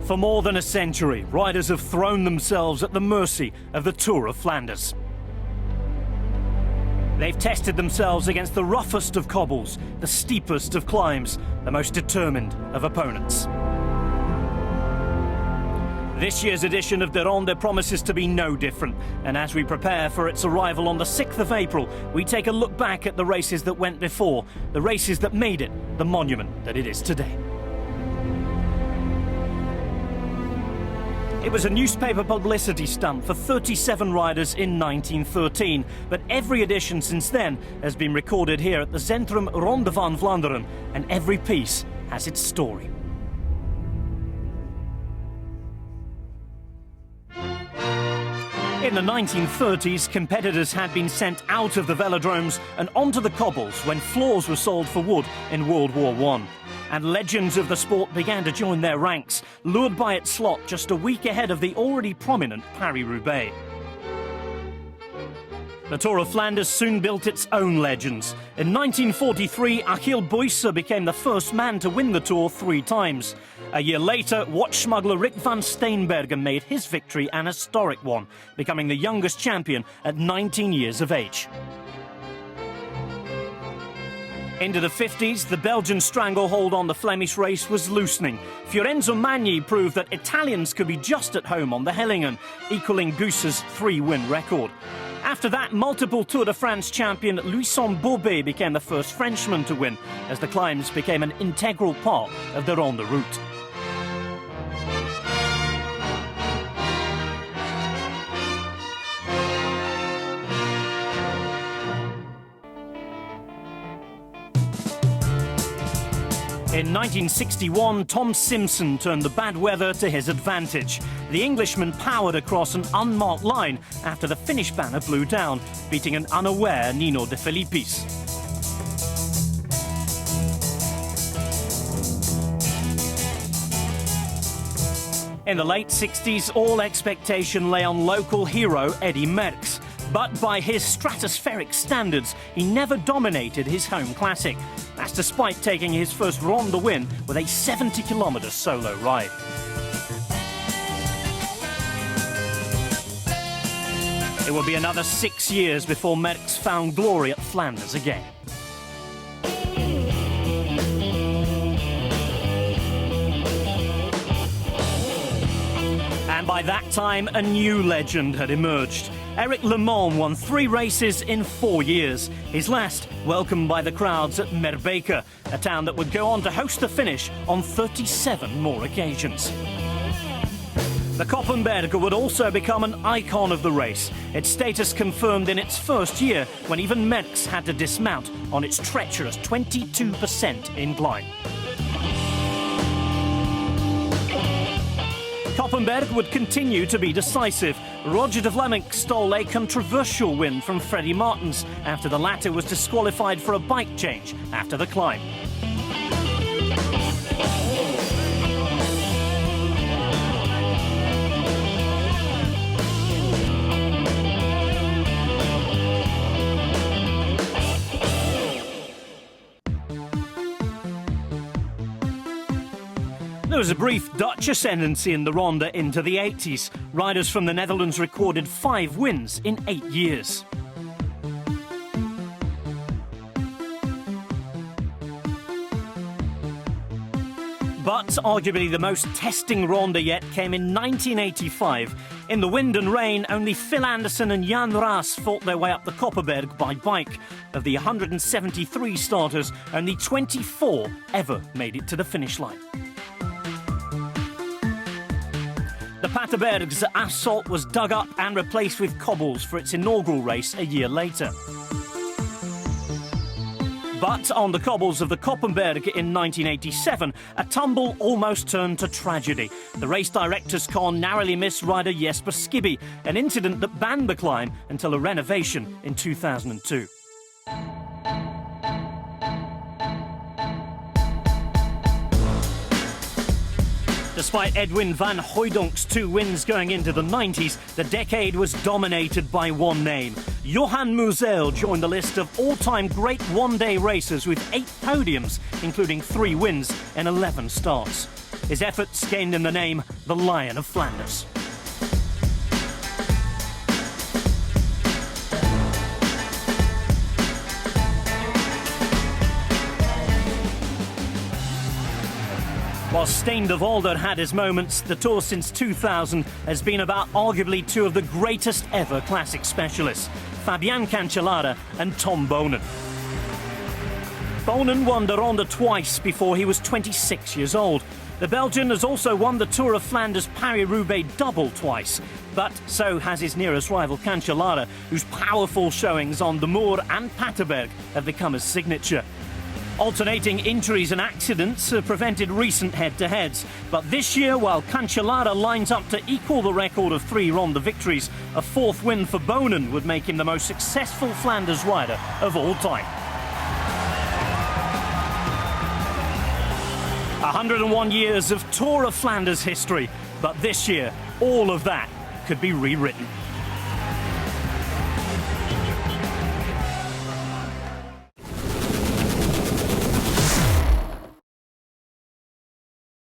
For more than a century, riders have thrown themselves at the mercy of the Tour of Flanders. They've tested themselves against the roughest of cobbles, the steepest of climbs, the most determined of opponents. This year's edition of the Ronde promises to be no different, and as we prepare for its arrival on the 6th of April, we take a look back at the races that went before, the races that made it the monument that it is today. It was a newspaper publicity stunt for 37 riders in 1913, but every edition since then has been recorded here at the Centrum Ronde van Vlaanderen, and every piece has its story. In the 1930s, competitors had been sent out of the velodromes and onto the cobbles when floors were sold for wood in World War I. And legends of the sport began to join their ranks, lured by its slot just a week ahead of the already prominent Paris-Roubaix. The Tour of Flanders soon built its own legends. In 1943, Achille Buisse became the first man to win the Tour 3 times. A year later, watch smuggler Rik van Steenbergen made his victory an historic one, becoming the youngest champion at 19 years of age. Into the 50s, the Belgian stranglehold on the Flemish race was loosening. Fiorenzo Magni proved that Italians could be just at home on the Hellingen, equaling Buisse's 3-win record. After that, multiple Tour de France champion LOUISON BOBET became the first Frenchman to win, as the climbs became an integral part of the Ronde route. In 1961, Tom Simpson turned the bad weather to his advantage. The Englishman powered across an unmarked line after the finish banner blew down, beating an unaware Nino De Filippis. In the late 60s, all expectation lay on local hero Eddy Merckx. But by his stratospheric standards, he never dominated his home classic. That's despite taking his first Ronde win with a 70-kilometre solo ride. It will be another 6 years before Merckx found glory at Flanders again. And by that time, a new legend had emerged. Eric Le Mans won 3 races in 4 years. His last welcomed by the crowds at Merbeke, a town that would go on to host the finish on 37 more occasions. The Koppenberg would also become an icon of the race, its status confirmed in its first year when even Merckx had to dismount on its treacherous 22% incline. Koppenberg would continue to be decisive. Roger de Vlamingh stole a controversial win from Freddie Martins after the latter was disqualified for a bike change after the climb. There was a brief Dutch ascendancy in the Ronde into the 80s. Riders from the Netherlands recorded 5 wins in 8 years. But arguably the most testing Ronde yet came in 1985. In the wind and rain, only Phil Anderson and Jan RAAS fought their way up the Koppenberg by bike. Of the 173 starters, only 24 ever made it to the finish line. The Paterberg's asphalt was dug up and replaced with cobbles for its inaugural race a year later. But on the cobbles of the Koppenberg in 1987, a tumble almost turned to tragedy. The race director's con narrowly missed rider Jesper Skibby, an incident that banned the climb until a renovation in 2002. Despite Edwin van Hooydonk's 2 wins going into the 90s, the decade was dominated by one name. Johan MUSEEW joined the list of all-time great one-day racers with 8 podiums, including 3 wins and 11 starts. his efforts gained him the name the Lion of Flanders. While Steen de Volder had his moments, the Tour since 2000 has been about arguably two of the greatest ever classic specialists, Fabian Cancellara and Tom Bonen. Bonen won the Ronde twice before he was 26 years old. The Belgian has also won the Tour of Flanders Paris-Roubaix double twice, but so has his nearest rival Cancellara, whose powerful showings on the Moor and Paterberg have become his signature. Alternating injuries and accidents have prevented recent head-to-heads, but this year, while Cancellara lines up to equal the record of 3 Ronde victories, a 4th win for Bonen would make him the most successful Flanders rider of all time. 101 years of Tour of Flanders history, but this year, all of that could be rewritten.